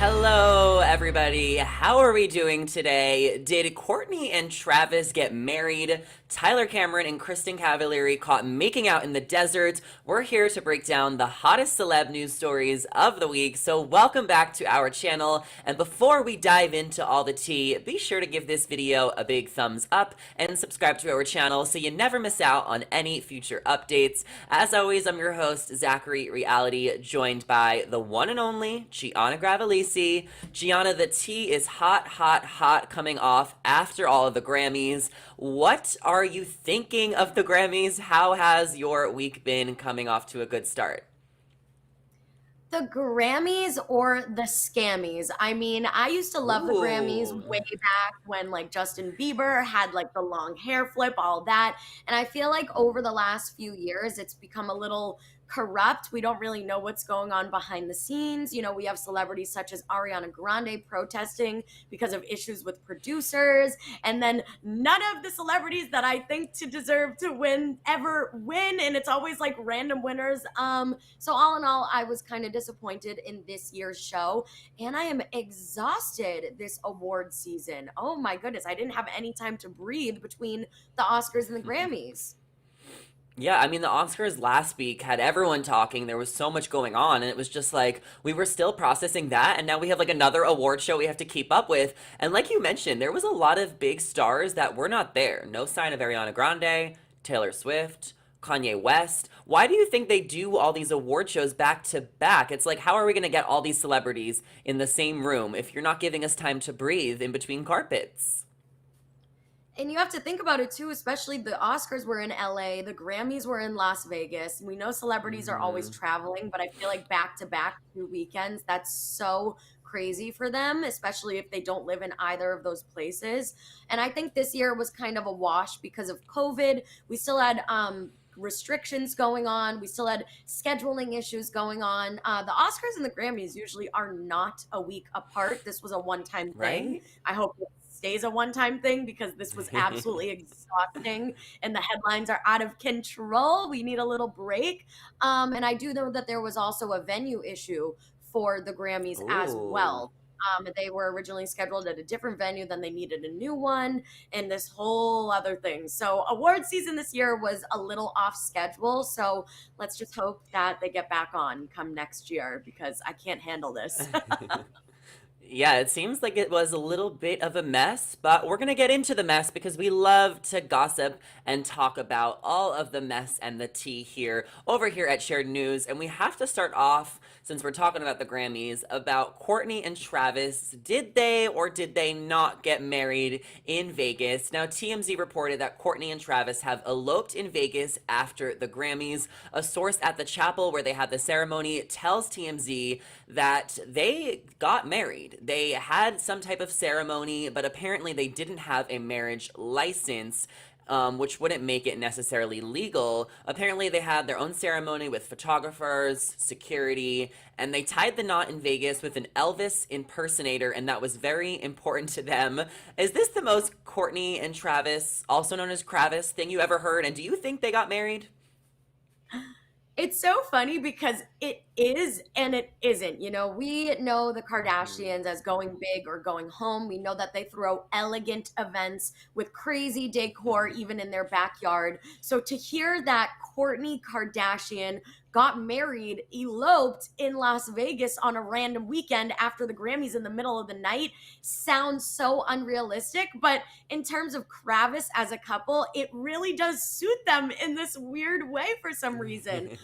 Hello, everybody. How are we doing today? Did Kourtney and Travis get married? Tyler Cameron and Kristin Cavallari caught making out in the desert. We're here to break down the hottest celeb news stories of the week. So welcome back to our channel. And before we dive into all the tea, be sure to give this video a big thumbs up and subscribe to our channel so you never miss out on any future updates. As always, I'm your host, Zachary Reality, joined by the one and only Gianna Gravelisi. Gianna, the tea is hot, hot, hot coming off after all of the Grammys. What are you thinking of the Grammys? How has your week been coming off to a good start? The Grammys or the Scammies? I mean, I used to love the Grammys Ooh. way back when like Justin Bieber had like the long hair flip, all that. And I feel like over the last few years, it's become a little corrupt. We don't really know what's going on behind the scenes. You know, we have celebrities such as Ariana Grande protesting because of issues with producers. And then none of the celebrities that I think to deserve to win ever win. And it's always like random winners. So all in all, I was kind of disappointed in this year's show, and I am exhausted this award season. Oh my goodness, I didn't have any time to breathe between the Oscars and the Grammys. Yeah, I mean, the Oscars last week had everyone talking. There was so much going on, and it was just like we were still processing that, and now we have like another award show we have to keep up with. And like you mentioned, there was a lot of big stars that were not there. No sign of Ariana Grande, Taylor Swift, Kanye West. Why do you think they do all these award shows back to back? It's like, how are we going to get all these celebrities in the same room if you're not giving us time to breathe in between carpets? And you have to think about it too, especially the Oscars were in LA, the Grammys were in Las Vegas. We know celebrities are always Hmm. traveling, but I feel like back to back 2 weekends, that's so crazy for them, especially if they don't live in either of those places. And I think this year was kind of a wash because of COVID. We still had restrictions going on. We still had scheduling issues going on. The Oscars and the Grammys usually are not a week apart. This was a one-time thing. Right? I hope stays a one-time thing because this was absolutely exhausting and the headlines are out of control. We need a little break. And I do know that there was also a venue issue for the Grammys as Ooh. well. They were originally scheduled at a different venue, then they needed a new one, and this whole other thing. So, award season this year was a little off schedule. So, let's just hope that they get back on come next year because I can't handle this. Yeah, it seems like it was a little bit of a mess, but we're going to get into the mess because we love to gossip and talk about all of the mess and the tea here over here at Shared News. And we have to start off, since we're talking about the Grammys, about Kourtney and Travis. Did they or did they not get married in Vegas? Now, TMZ reported that Kourtney and Travis have eloped in Vegas after the Grammys. A source at the chapel where they had the ceremony tells TMZ that they got married. They had some type of ceremony, but apparently they didn't have a marriage license. Which wouldn't make it necessarily legal. Apparently, they had their own ceremony with photographers, security, and they tied the knot in Vegas with an Elvis impersonator, and that was very important to them. Is this the most Kourtney and Travis, also known as Kravis, thing you ever heard? And do you think they got married? It's so funny because it is and it isn't. You know, we know the Mhm. Kardashians as going big or going home. We know that they throw elegant events with crazy decor, even in their backyard. So to hear that Kourtney Kardashian got married, eloped in Las Vegas on a random weekend after the Grammys in the middle of the night sounds so unrealistic. But in terms of Kravis as a couple, it really does suit them in this weird way for some reason.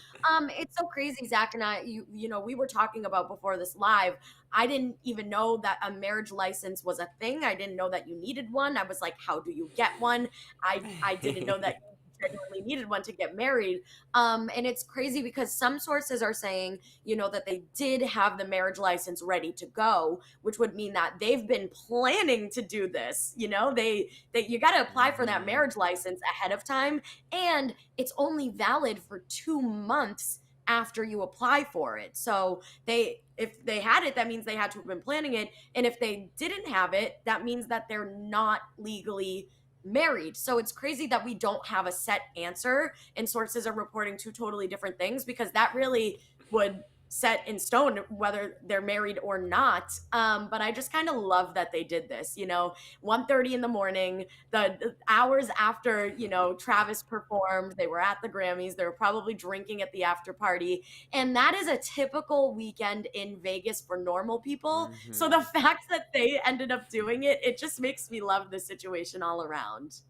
It's so crazy, Zach and I. You know, we were talking about before this live. I didn't even know that a marriage license was a thing. I didn't know that you needed one. I was like, how do you get one? I didn't know that you genuinely needed one to get married. And it's crazy because some sources are saying, you know, that they did have the marriage license ready to go, which would mean that they've been planning to do this. You know, they you got to apply for that Mhm. marriage license ahead of time, and it's only valid for 2 months after you apply for it. So if they had it, that means they had to have been planning it. And if they didn't have it, that means that they're not legally married. So it's crazy that we don't have a set answer and sources are reporting two totally different things because that really would set in stone whether they're married or not. But I just kind of love that they did this. 1:30 in the morning, the hours after Travis performed, they were at the Grammys. They were probably drinking at the after party, and that is a typical weekend in Vegas for normal people. So the Hmm. fact that they ended up doing it, it just makes me love the situation all around.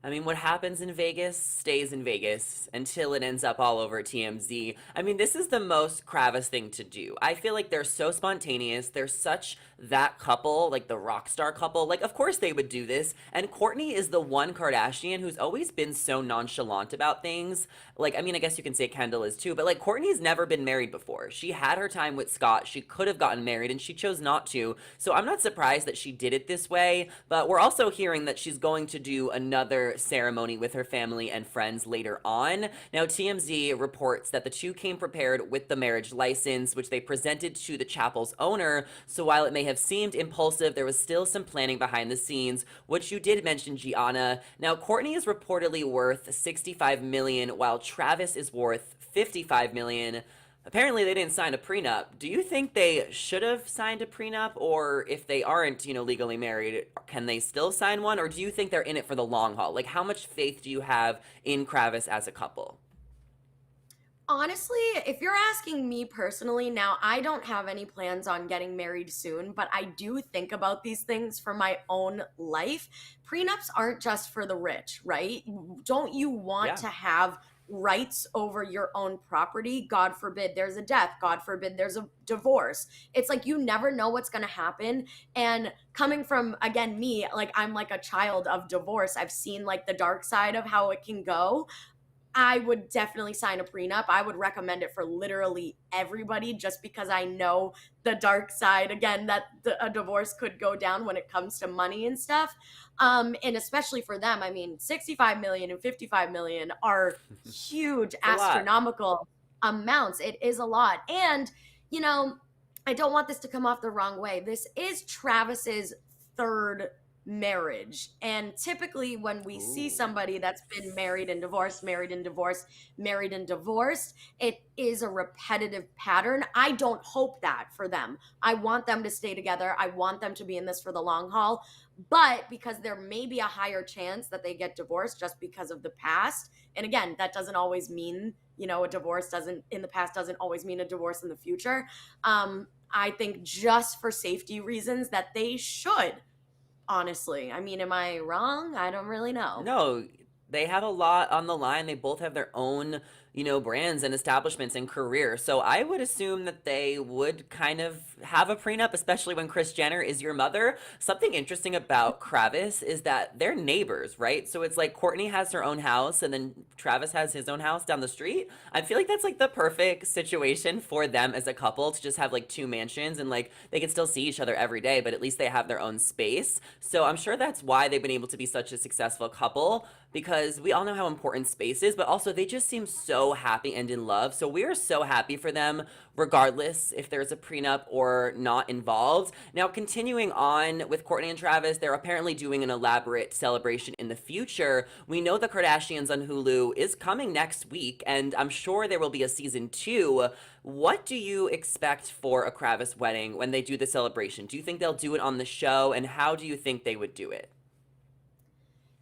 I mean, what happens in Vegas stays in Vegas until it ends up all over TMZ. I mean, this is the most Kravis thing to do. I feel like they're so spontaneous. They're such that couple, like the rock star couple. Like, of course they would do this. And Kourtney is the one Kardashian who's always been so nonchalant about things. Like, I mean, I guess you can say Kendall is too, but like Kourtney's never been married before. She had her time with Scott. She could have gotten married and she chose not to. So I'm not surprised that she did it this way, but we're also hearing that she's going to do another ceremony with her family and friends later on. Now, TMZ reports that the two came prepared with the marriage license, which they presented to the chapel's owner. So while it may have seemed impulsive, there was still some planning behind the scenes, which you did mention, Gianna. Now, Kourtney is reportedly worth 65 million, while Travis is worth 55 million. Apparently they didn't sign a prenup. Do you think they should have signed a prenup, or if they aren't, legally married, can they still sign one, or do you think they're in it for the long haul? Like, how much faith do you have in Kravis as a couple? Honestly, if you're asking me personally, now I don't have any plans on getting married soon, but I do think about these things for my own life. Prenups aren't just for the rich, right? Don't you want Yeah. to have rights over your own property? God forbid there's a death, God forbid there's a divorce. It's like you never know what's going to happen. And coming from, again, me, like I'm like a child of divorce, I've seen like the dark side of how it can go. I would definitely sign a prenup. I would recommend it for literally everybody just because I know the dark side, again, that a divorce could go down when it comes to money and stuff. And especially for them, I mean, 65 million and 55 million are huge, It's a lot. astronomical amounts. It is a lot. And, you know, I don't want this to come off the wrong way. This is Travis's third marriage. And typically, when we see Ooh. somebody that's been married and divorced, married and divorced, married and divorced, it is a repetitive pattern. I don't hope that for them. I want them to stay together. I want them to be in this for the long haul. But because there may be a higher chance that they get divorced just because of the past. And again, that doesn't always mean, a divorce doesn't in the past doesn't always mean a divorce in the future. I think just for safety reasons that they should. Honestly. I mean, am I wrong? I don't really know. No, they have a lot on the line. They both have their own, brands and establishments and careers. So I would assume that they would kind of have a prenup, especially when Kris Jenner is your mother. Something interesting about Kravis is that they're neighbors, right? So it's like Kourtney has her own house and then Travis has his own house down the street. I feel like that's like the perfect situation for them as a couple to just have like two mansions and like they can still see each other every day, but at least they have their own space. So I'm sure that's why they've been able to be such a successful couple because we all know how important space is, but also they just seem so happy and in love. So we are so happy for them, regardless if there's a prenup or not involved. Now, continuing on with Kourtney and Travis, they're apparently doing an elaborate celebration in the future. We know The Kardashians on Hulu is coming next week, and I'm sure there will be a season two. What do you expect for a Kravis wedding when they do the celebration? Do you think they'll do it on the show, and how do you think they would do it?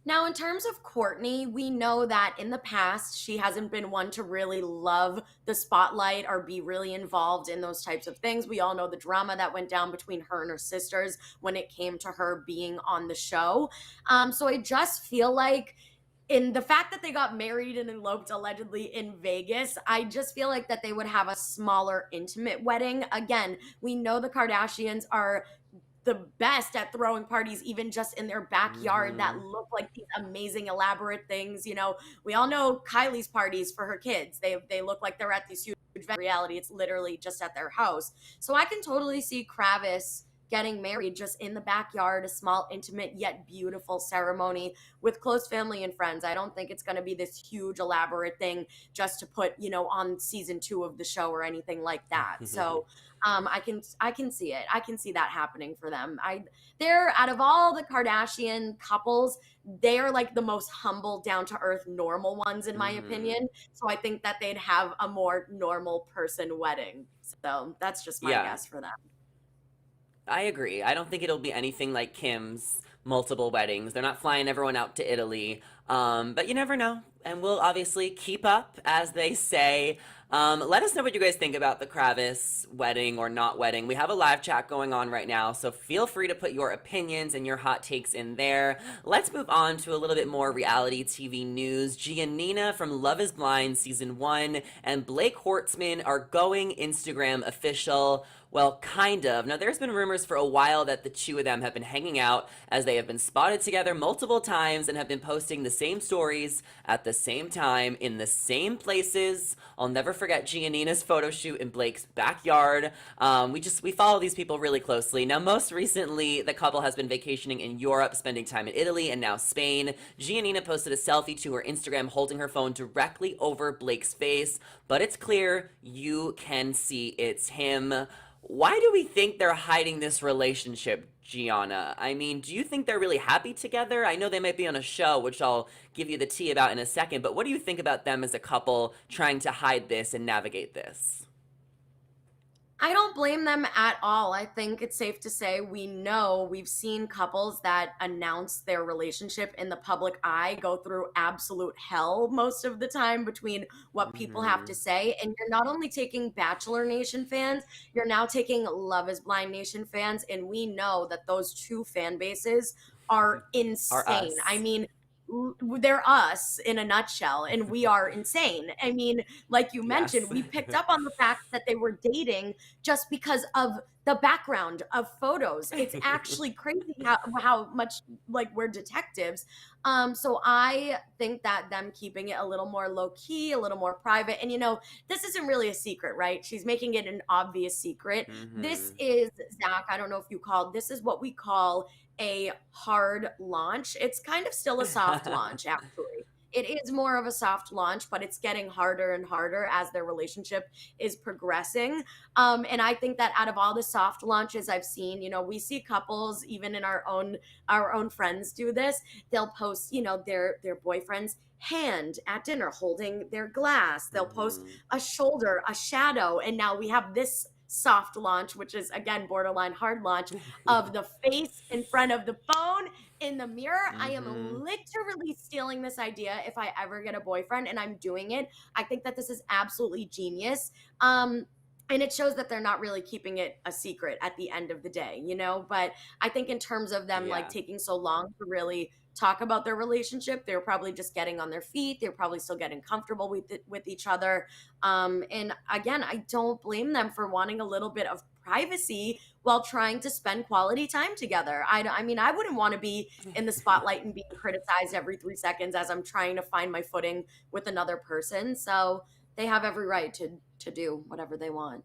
Now, in terms of Kourtney, we know that in the past, she hasn't been one to really love the spotlight or be really involved in those types of things. We all know the drama that went down between her and her sisters when it came to her being on the show. So I just feel like in the fact that they got married and eloped allegedly in Vegas, I just feel like that they would have a smaller, intimate wedding. Again, we know the Kardashians are the best at throwing parties, even just in their backyard, Mm-hmm. that look like these amazing, elaborate things. We all know Kylie's parties for her kids. They look like they're at these huge reality. It's literally just at their house. So I can totally see Kravis getting married just in the backyard, a small, intimate, yet beautiful ceremony with close family and friends. I don't think it's going to be this huge, elaborate thing just to put, on season 2 of the show or anything like that. So I can see it. I can see that happening for them. They're, out of all the Kardashian couples, they are like the most humble, down to earth, normal ones, in my Hmm. opinion. So I think that they'd have a more normal person wedding. So that's just my Yeah, guess for them. I agree. I don't think it'll be anything like Kim's multiple weddings. They're not flying everyone out to Italy. But you never know. And we'll obviously keep up, as they say. Let us know what you guys think about the Kravis wedding or not wedding. We have a live chat going on right now, so feel free to put your opinions and your hot takes in there. Let's move on to a little bit more reality TV news. Giannina from Love is Blind season 1 and Blake Hortzman are going Instagram official. Well, kind of. Now, there's been rumors for a while that the two of them have been hanging out, as they have been spotted together multiple times and have been posting the same stories at the same time in the same places. I'll never forget Giannina's photo shoot in Blake's backyard. We follow these people really closely. Now, most recently, the couple has been vacationing in Europe, spending time in Italy and now Spain. Giannina posted a selfie to her Instagram holding her phone directly over Blake's face, but it's clear you can see it's him. Why do we think they're hiding this relationship, Gianna? I mean, do you think they're really happy together? I know they might be on a show, which I'll give you the tea about in a second, but what do you think about them as a couple trying to hide this and navigate this? I don't blame them at all. I think it's safe to say we've seen couples that announce their relationship in the public eye go through absolute hell most of the time between what people have Mm-hmm. to say. And you're not only taking Bachelor Nation fans, you're now taking Love is Blind Nation fans. And we know that those two fan bases are Are insane. I us. mean, they're us in a nutshell, and we are insane. I mean, like you Yes. mentioned, we picked up on the fact that they were dating just because of the background of photos. It's actually crazy how much like we're detectives. So I think that them keeping it a little more low key, a little more private, and this isn't really a secret, right? She's making it an obvious secret. This Mm-hmm. is, Zach, I don't know if you called, this is what we call a hard launch. It's kind of still a soft launch, actually. It is more of a soft launch, but it's getting harder and harder as their relationship is progressing. And I think that out of all the soft launches I've seen, we see couples even in our own friends do this. They'll post, their boyfriend's hand at dinner holding their glass. They'll post Mm-hmm. a shoulder, a shadow, and now we have this soft launch, which is again borderline hard launch, of the face in front of the phone in the mirror. I am Mm-hmm. literally stealing this idea if I ever get a boyfriend, and I'm doing it. I think that this is absolutely genius. And it shows that they're not really keeping it a secret at the end of the day, But I think in terms of them like Yeah. taking so long to really talk about their relationship, they're probably just getting on their feet. They're probably still getting comfortable with each other. And again, I don't blame them for wanting a little bit of privacy while trying to spend quality time together. I mean, I wouldn't want to be in the spotlight and being criticized every 3 seconds as I'm trying to find my footing with another person. So they have every right to do whatever they want.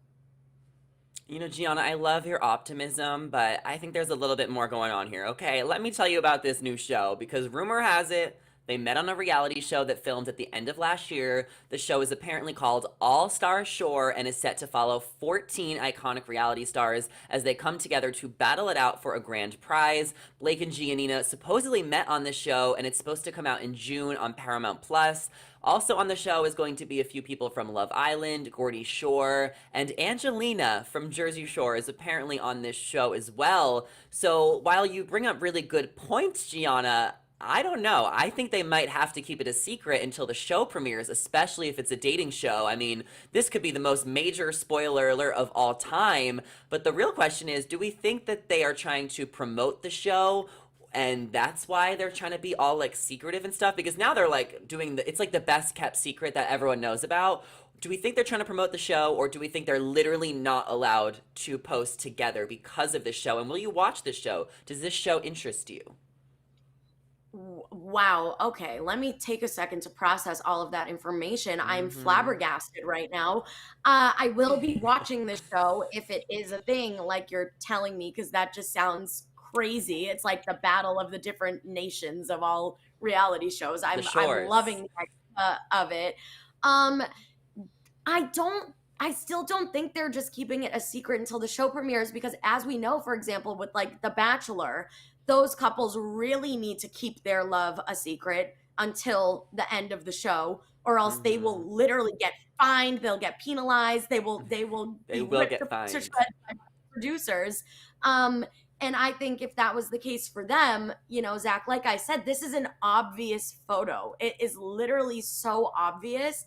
Gianna, I love your optimism, but I think there's a little bit more going on here. Okay, let me tell you about this new show because rumor has it they met on a reality show that filmed at the end of last year. The show is apparently called All Star Shore and is set to follow 14 iconic reality stars as they come together to battle it out for a grand prize. Blake and Giannina supposedly met on the show, and it's supposed to come out in June on Paramount Plus. Also on the show is going to be a few people from Love Island, Gordy Shore, and Angelina from Jersey Shore is apparently on this show as well. So while you bring up really good points, Gianna, I don't know. I think they might have to keep it a secret until the show premieres, especially if it's a dating show. I mean, this could be the most major spoiler alert of all time. But the real question is, do we think that they are trying to promote the show? And that's why they're trying to be all like secretive and stuff because now they're like doing it's like the best kept secret that everyone knows about. Do we think they're trying to promote the show or do we think they're literally not allowed to post together because of the show? And will you watch the show? Does this show interest you? Wow. Okay. Let me take a second to process all of that information. I'm Mm-hmm. flabbergasted right now. I will be watching this show if it is a thing, like you're telling me, because that just sounds crazy. It's like the battle of the different nations of all reality shows. The I'm shores. loving the idea of it. Um, I still don't think they're just keeping it a secret until the show premieres because as we know, for example, with like The Bachelor, those couples really need to keep their love a secret until the end of the show or else they Mm-hmm. will literally get fined, they'll get penalized, they will They be will ripped get to shreds fined. by producers. Um and I think if that was the case for them, Zach, like I said, this is an obvious photo. It is literally so obvious.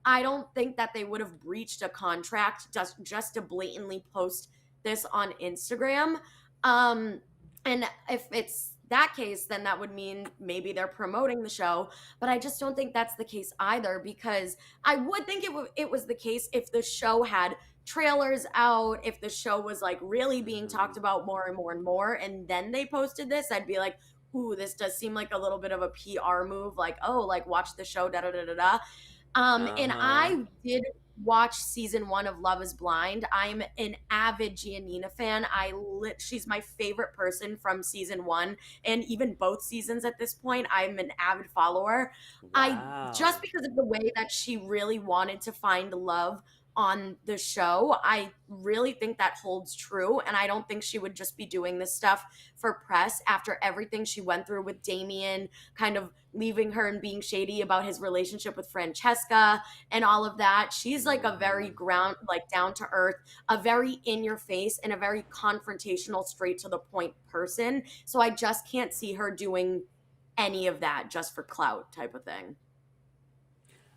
I don't think that they would have breached a contract just to blatantly post this on Instagram. Um, and if it's that case, then that would mean maybe they're promoting the show. But I just don't think that's the case either because I would think it was the case if the show had trailers out, if the show was like really being Mm-hmm. talked about more and more and more, and then they posted this, I'd be like, ooh, this does seem like a little bit of a PR move. Like, oh, like watch the show, da da da da da. And Uh-huh. I did watch season one of Love is Blind. I'm an avid Giannina fan. She's my favorite person from season one and even both seasons at this point. I'm an avid follower. I just Wow. because of the way that she really wanted to find love on the show, I really think that holds true. And I don't think she would just be doing this stuff for press after everything she went through with Damien, kind of leaving her and being shady about his relationship with Francesca and all of that. She's like a very Mm-hmm. ground, like down to earth, a very in your face, and a very confrontational, straight to the point person. So I just can't see her doing any of that just for clout type of thing.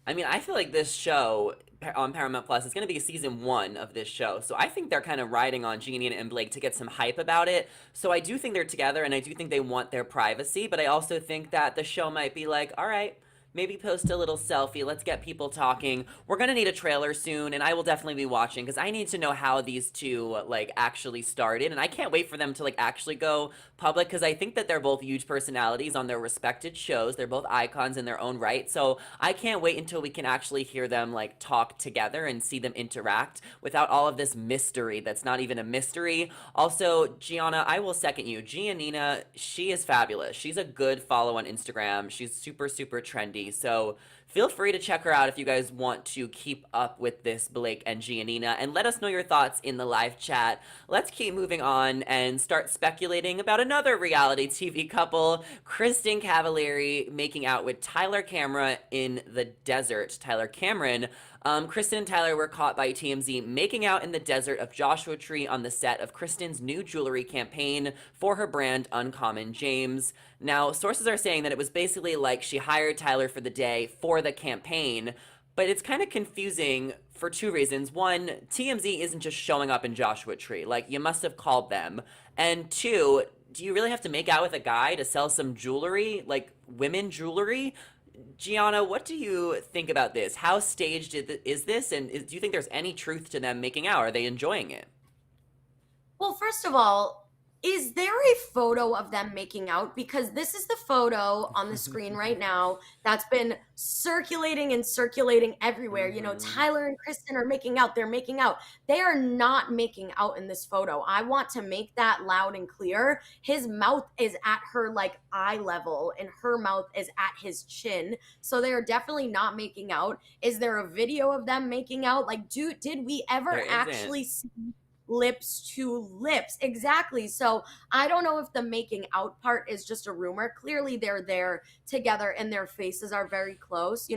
I mean, I feel like this show on Paramount Plus is going to be season one of this show. So I think they're kind of riding on Jeannie and Blake to get some hype about it. So I do think they're together and I do think they want their privacy. But I also think that the show might be like, all right, maybe post a little selfie. Let's get people talking. We're going to need a trailer soon. And I will definitely be watching because I need to know how these two like actually started. And I can't wait for them to like actually go public because I think that they're both huge personalities on their respected shows. They're both icons in their own right. So I can't wait until we can actually hear them like talk together and see them interact without all of this mystery that's not even a mystery. Also, Gianna, I will second you. Giannina, she is fabulous. She's a good follow on Instagram. She's super, super trendy. So feel free to check her out if you guys want to keep up with this Blake and Giannina and let us know your thoughts in the live chat. Let's keep moving on and start speculating about another reality TV couple, Kristin Cavallari making out with Tyler Cameron in the desert. Tyler Cameron. Kristin and Tyler were caught by TMZ making out in the desert of Joshua Tree on the set of Kristin's new jewelry campaign for her brand Uncommon James. Now, sources are saying that it was basically like she hired Tyler for the day for the campaign, but it's kind of confusing for two reasons. One, TMZ isn't just showing up in Joshua Tree. Like, you must have called them. And two, do you really have to make out with a guy to sell some jewelry? Like, women jewelry? Gianna, what do you think about this? How staged is this? And do you think there's any truth to them making out? Are they enjoying it? Well, first of all, is there a photo of them making out? Because this is the photo on the screen right now that's been circulating and circulating everywhere. Mm-hmm. Tyler and Kristen are making out. They're making out. They are not making out in this photo. I want to make that loud and clear. His mouth is at her like eye level, and her mouth is at his chin. So they are definitely not making out. Is there a video of them making out? Like, did we There ever isn't. actually see lips to lips? Exactly. So I don't know if the making out part is just a rumor. Clearly they're there together and their faces are very close.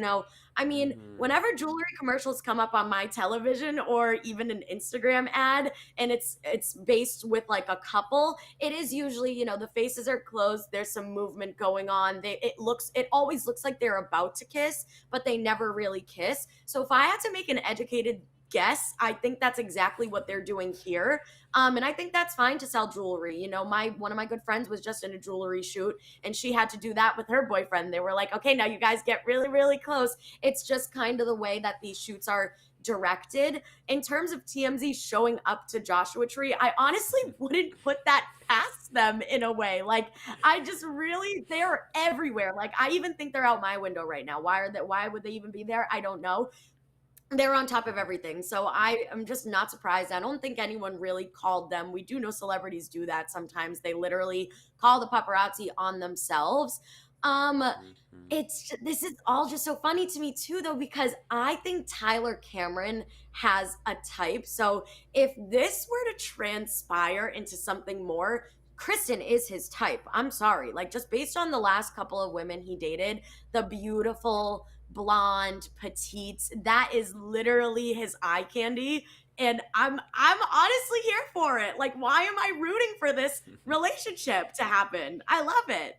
I mean, Mm-hmm. whenever jewelry commercials come up on my television or even an Instagram ad and it's based with like a couple, it is usually, the faces are closed, there's some movement going on. It always looks like they're about to kiss, but they never really kiss. So if I had to make an educated guess, I think that's exactly what they're doing here. And I think that's fine to sell jewelry. My one of my good friends was just in a jewelry shoot and she had to do that with her boyfriend. They were like, okay, now you guys get really, really close. It's just kind of the way that these shoots are directed. In terms of TMZ showing up to Joshua Tree, I honestly wouldn't put that past trust them in a way. Like I just really, they're everywhere. Like I even think they're out my window right now. Why would they even be there? I don't know. They're on top of everything. So I am just not surprised. I don't think anyone really called them. We do know celebrities do that sometimes. They literally call the paparazzi on themselves. Um Mhm. this is all just so funny to me too though because I think Tyler Cameron has a type. So if this were to transpire into something more, Kristen is his type. I'm sorry. Like just based on the last couple of women he dated, the beautiful blonde petites, that is literally his eye candy. And I'm honestly here for it. Like why am I rooting for this relationship to happen? I love it.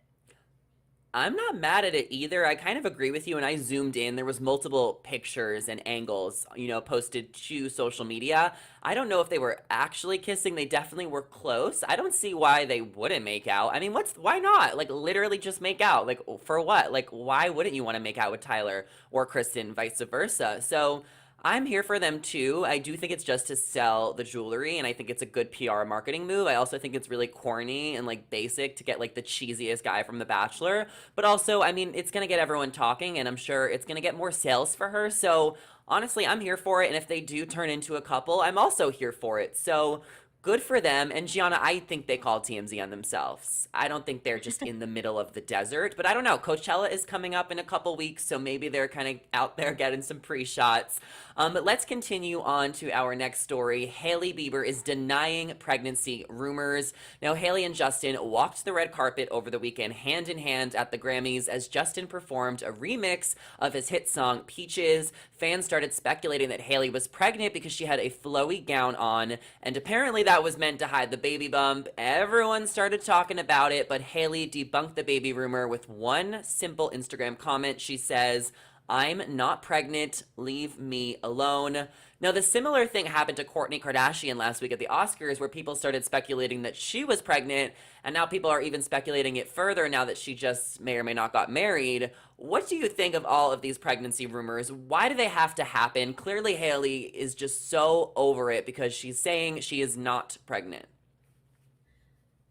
I'm not mad at it either. I kind of agree with you, and I zoomed in. There was multiple pictures and angles, posted to social media. I don't know if they were actually kissing. They definitely were close. I don't see why they wouldn't make out. I mean, why not? Like literally just make out. Like for what? Like why wouldn't you want to make out with Tyler or Kristen, vice versa? So I'm here for them too. I do think it's just to sell the jewelry, and I think it's a good PR marketing move. I also think it's really corny and like basic to get like the cheesiest guy from The Bachelor. But also, I mean, it's gonna get everyone talking, and I'm sure it's gonna get more sales for her. So honestly, I'm here for it. And if they do turn into a couple, I'm also here for it. So good for them. And Gianna, I think they called TMZ on themselves. I don't think they're just in the middle of the desert, but I don't know. Coachella is coming up in a couple weeks, so maybe they're kind of out there getting some pre-shots. But let's continue on to our next story. Hailey Bieber is denying pregnancy rumors. Now, Hailey and Justin walked the red carpet over the weekend hand in hand at the Grammys as Justin performed a remix of his hit song Peaches. Fans started speculating that Hailey was pregnant because she had a flowy gown on, and apparently that was meant to hide the baby bump. Everyone started talking about it, but Hailey debunked the baby rumor with one simple Instagram comment. She says, "I'm not pregnant. Leave me alone." Now, the similar thing happened to Kourtney Kardashian last week at the Oscars, where people started speculating that she was pregnant, and now people are even speculating it further now that she just may or may not got married. What do you think of all of these pregnancy rumors? Why do they have to happen? Clearly, Hailey is just so over it because she's saying she is not pregnant.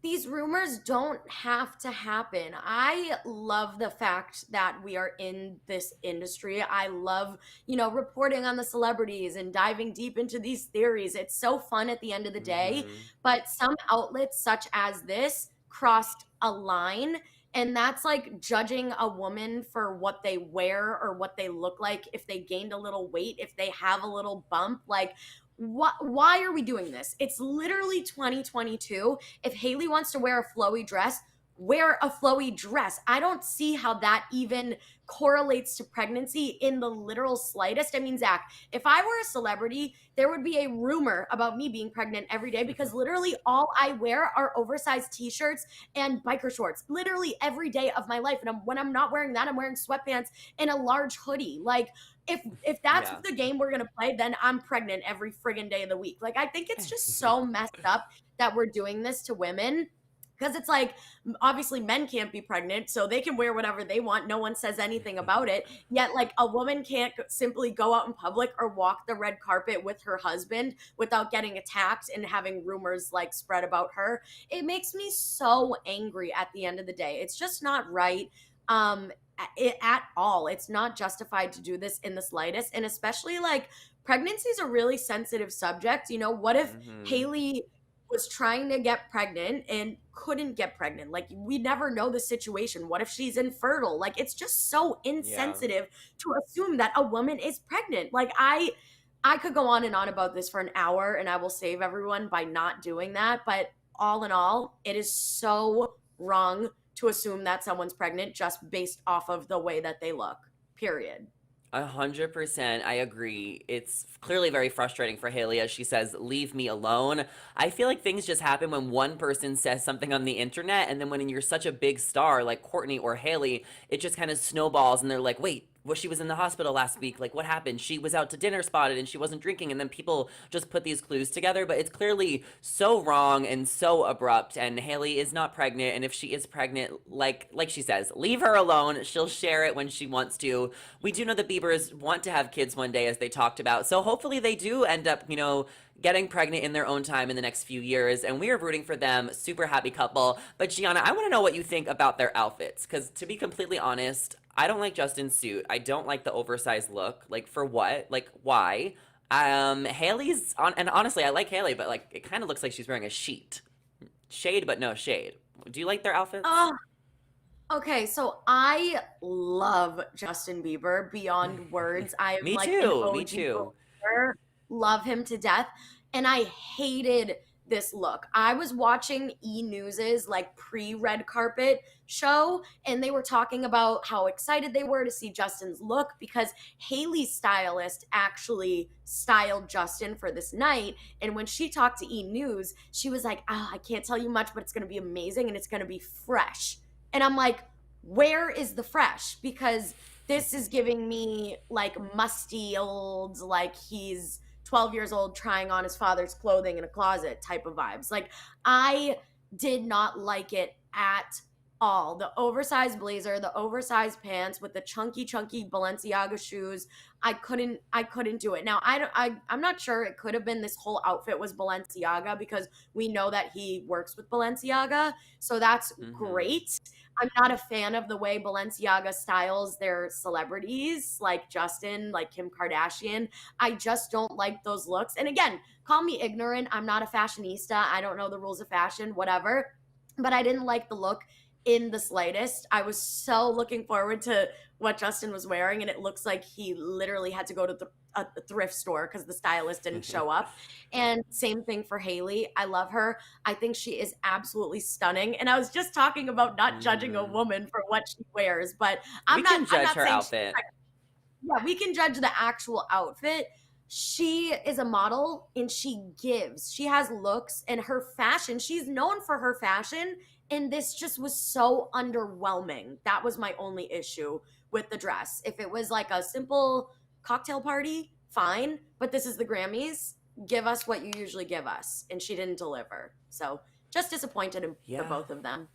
These rumors don't have to happen. I love the fact that we are in this industry. I love, reporting on the celebrities and diving deep into these theories. It's so fun at the end of the day. Hmm. But some outlets, such as this, crossed a line. And that's like judging a woman for what they wear or what they look like, if they gained a little weight, if they have a little bump. Like, why are we doing this? It's literally 2022. If Hailey wants to wear a flowy dress, wear a flowy dress. I don't see how that even correlates to pregnancy in the literal slightest. I mean, Zach, if I were a celebrity, there would be a rumor about me being pregnant every day because literally all I wear are oversized t-shirts and biker shorts, literally every day of my life. And when I'm not wearing that, I'm wearing sweatpants and a large hoodie. Like, if that's Yeah. the game we're gonna play, then I'm pregnant every friggin' day of the week. Like I think it's just so messed up that we're doing this to women. Because it's like, obviously, men can't be pregnant, so they can wear whatever they want. No one says anything about it. Yet, like, a woman can't simply go out in public or walk the red carpet with her husband without getting attacked and having rumors like spread about her. It makes me so angry at the end of the day. It's just not right. At all. It's not justified to do this in the slightest. And especially like pregnancy is a really sensitive subject. What if Hmm. Hailey was trying to get pregnant and couldn't get pregnant? Like, we never know the situation. What if she's infertile? Like, it's just so Yeah. insensitive to assume that a woman is pregnant. Like, I could go on and on about this for an hour and I will save everyone by not doing that. But all in all, it is so wrong to assume that someone's pregnant just based off of the way that they look. Period. 100%. I agree. It's clearly very frustrating for Haley as she says, "Leave me alone." I feel like things just happen when one person says something on the internet, and then when you're such a big star like Courtney or Haley, it just kind of snowballs, and they're like, "Wait, well, she was in the hospital last week. Like, what happened? She was out to dinner spotted and she wasn't drinking." And then people just put these clues together, but it's clearly so wrong and so abrupt. And Haley is not pregnant. And if she is pregnant, like she says, leave her alone. She'll share it when she wants to. We do know the Biebers want to have kids one day, as they talked about. So hopefully they do end up, getting pregnant in their own time in the next few years, and we are rooting for them. Super happy couple. But Gianna, I want to know what you think about their outfits, because to be completely honest, I don't like Justin's suit. I don't like the oversized look. Like, for what? Like, why? Haley's on, and honestly, I like Hailey, but like, it kind of looks like she's wearing a sheet. Shade, but no shade. Do you like their outfits? Oh, okay. So I love Justin Bieber beyond words. I am Me like an too. Me OG too. believer, love him to death. And I hated this look. I was watching E News's like pre red carpet show, and they were talking about how excited they were to see Justin's look because Haley's stylist actually styled Justin for this night. And when she talked to E News, she was like, "Oh, I can't tell you much, but it's going to be amazing and it's going to be fresh." And I'm like, where is the fresh? Because this is giving me like musty old, like he's 12 years old trying on his father's clothing in a closet type of vibes. Like, I did not like it at all. The oversized blazer, the oversized pants with the chunky Balenciaga shoes. I couldn't do it. Now, I'm not sure, it could have been this whole outfit was Balenciaga because we know that he works with Balenciaga. So that's Mm-hmm. great. I'm not a fan of the way Balenciaga styles their celebrities like Justin, like Kim Kardashian. I just don't like those looks. And again, call me ignorant. I'm not a fashionista. I don't know the rules of fashion, whatever. But I didn't like the look in the slightest. I was so looking forward to what Justin was wearing, and it looks like he literally had to go to a thrift store because the stylist didn't show up. And same thing for Hailey. I love her. I think she is absolutely stunning. And I was just talking about not judging a Mm-hmm. woman for what she wears, but We I'm not can I'm judge not her saying she's outfit. yeah, we can judge the actual outfit. She is a model and she gives. She has looks and her fashion. She's known for her fashion. And this just was so underwhelming. That was my only issue with the dress. If it was like a simple cocktail party, fine. But this is the Grammys. Give us what you usually give us. And she didn't deliver. So just disappointed for Yeah. both of them.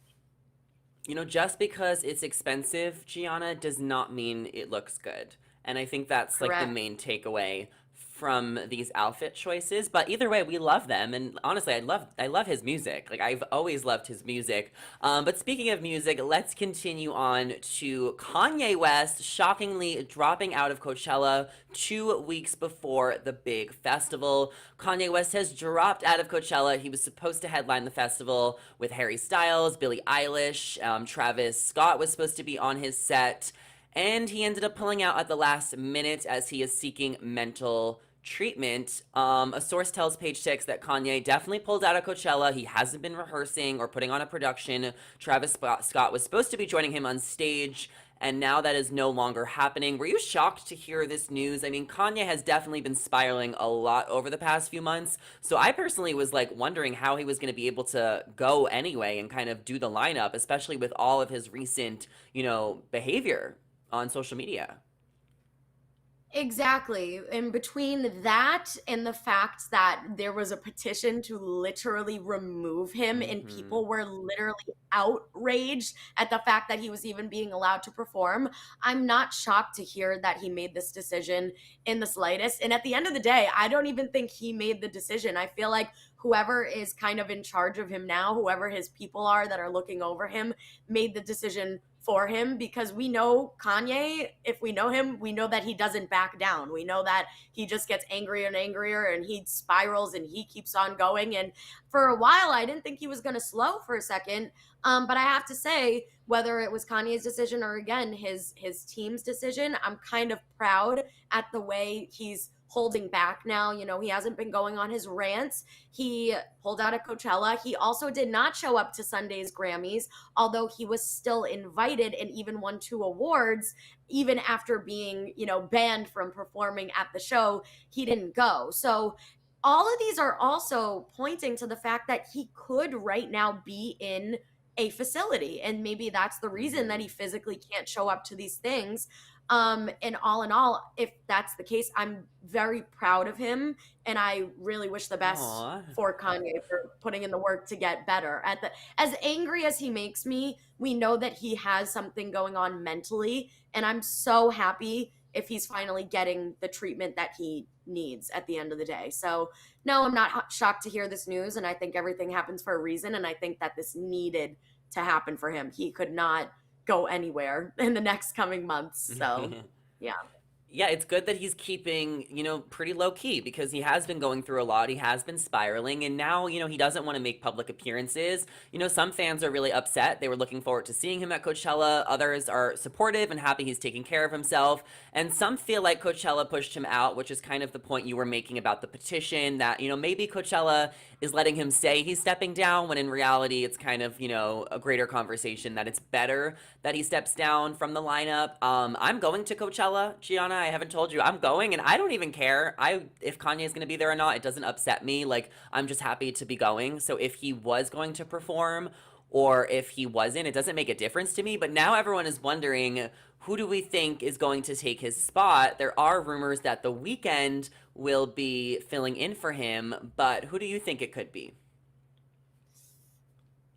Just because it's expensive, Gianna, does not mean it looks good. And I think that's like the Correct. main takeaway from these outfit choices. But either way, we love them. And honestly, I love his music. Like, I've always loved his music. But speaking of music, let's continue on to Kanye West shockingly dropping out of Coachella 2 weeks before the big festival. Kanye West has dropped out of Coachella. He was supposed to headline the festival with Harry Styles, Billie Eilish, Travis Scott was supposed to be on his set, and he ended up pulling out at the last minute as he is seeking mental treatment. A source tells Page Six that Kanye definitely pulled out of Coachella. He hasn't been rehearsing or putting on a production. Scott was supposed to be joining him on stage, and now that is no longer happening. Were you shocked to hear this news? I mean, Kanye has definitely been spiraling a lot over the past few months. So I personally was like wondering how he was going to be able to go anyway and kind of do the lineup, especially with all of his recent, behavior on social media. Exactly. And between that and the fact that there was a petition to literally remove him, and Mm-hmm. people were literally outraged at the fact that he was even being allowed to perform, I'm not shocked to hear that he made this decision in the slightest. And at the end of the day, I don't even think he made the decision. I feel like whoever is kind of in charge of him now, whoever his people are that are looking over him, made the decision for him because we know Kanye, if we know him, we know that he doesn't back down. We know that he just gets angrier and angrier and he spirals and he keeps on going. And for a while, I didn't think he was going to slow for a second. But I have to say, whether it was Kanye's decision or again his team's decision, I'm kind of proud at the way he's holding back now. You know, he hasn't been going on his rants. He pulled out of Coachella. He also did not show up to Sunday's Grammys, although he was still invited and even won two awards. Even after being, banned from performing at the show, he didn't go. So all of these are also pointing to the fact that he could right now be in a facility, and maybe that's the reason that Mm-hmm. he physically can't show up to these things. And all in all, if that's the case, I'm very proud of him, and I really wish the best Aw. for Kanye for putting in the work to get better. At the As angry as he makes me, we know that he has something going on mentally, and I'm so happy if he's finally getting the treatment that he needs at the end of the day. So, no, I'm not shocked to hear this news. And I think everything happens for a reason. And I think that this needed to happen for him. He could not go anywhere in the next coming months. So, yeah. Yeah, it's good that he's keeping, pretty low key because he has been going through a lot. He has been spiraling, and now, he doesn't want to make public appearances. Some fans are really upset. They were looking forward to seeing him at Coachella. Others are supportive and happy he's taking care of himself. And some feel like Coachella pushed him out, which is kind of the point you were making about the petition that, maybe Coachella is letting him say he's stepping down when in reality it's kind of, a greater conversation that it's better that he steps down from the lineup. I'm going to Coachella, Gianna. I haven't told you I'm going, and I don't even care. If Kanye is going to be there or not, it doesn't upset me. Like, I'm just happy to be going. So if he was going to perform or if he wasn't, it doesn't make a difference to me. But now everyone is wondering, who do we think is going to take his spot? There are rumors that The Weeknd will be filling in for him, but who do you think it could be?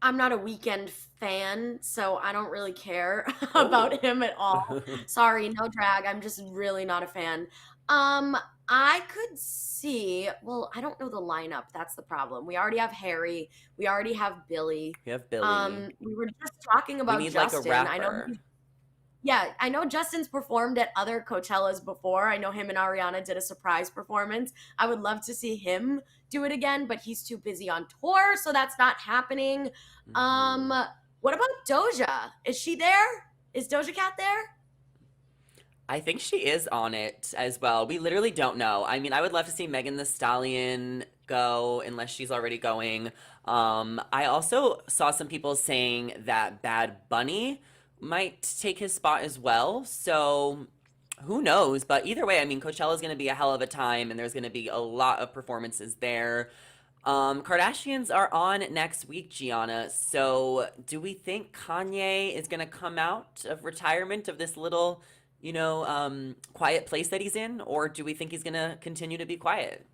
I'm not a Weekend fan, so I don't really care Oh. about him at all. Sorry, no drag. I'm just really not a fan. Um, I could see, well, I don't know the lineup. That's the problem. We already have Harry. We already have Billy. We have Billy. We were just talking We about need like a Justin. rapper. Yeah, I know Justin's performed at other Coachellas before. I know him and Ariana did a surprise performance. I would love to see him do it again, but he's too busy on tour, so that's not happening. Um, Hmm. what about Doja? Is she there? Is Doja Cat there? I think she is on it as well. We literally don't know. I mean, I would love to see Megan the Stallion go unless she's already going. I also saw some people saying that Bad Bunny might take his spot as well. So who knows? But either way, I mean, Coachella's going to be a hell of a time and there's going to be a lot of performances there. Kardashians are on next week, Gianna. So, do we think Kanye is gonna come out of retirement of this little, quiet place that he's in, or do we think he's gonna continue to be quiet?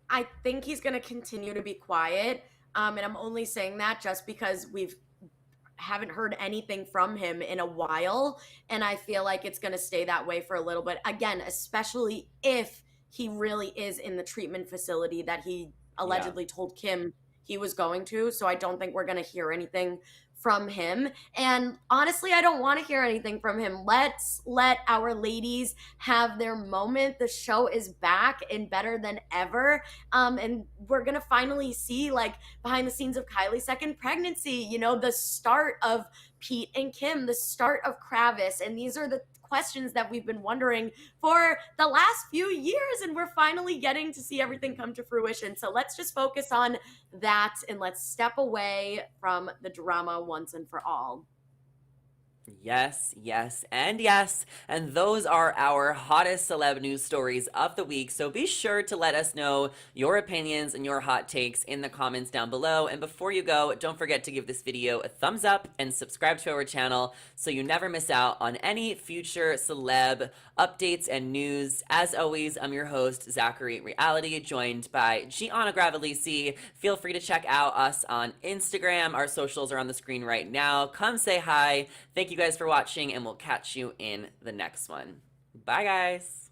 I think he's going to continue to be quiet. And I'm only saying that just because we've haven't heard anything from him in a while, and I feel like it's going to stay that way for a little bit, again, especially if he really is in the treatment facility that he Yeah. allegedly told Kim he was going to. So I don't think we're going to hear anything from him, and honestly I don't want to hear anything from him. Let's let our ladies have their moment. The show is back and better than ever, and we're gonna finally see, like, behind the scenes of Kylie's second pregnancy, the start of Pete and Kim, the start of Kravis. And these are the questions that we've been wondering for the last few years. And we're finally getting to see everything come to fruition. So let's just focus on that and let's step away from the drama once and for all. Yes, yes, and yes. And those are our hottest celeb news stories of the week. So be sure to let us know your opinions and your hot takes in the comments down below. And before you go, don't forget to give this video a thumbs up and subscribe to our channel so you never miss out on any future celeb updates and news. As always, I'm your host, Zachary Reality, joined by Gianna Gravelisi. Feel free to check out us on Instagram. Our socials are on the screen right now. Come say hi. Thank you guys for watching, and we'll catch you in the next one. Bye, guys.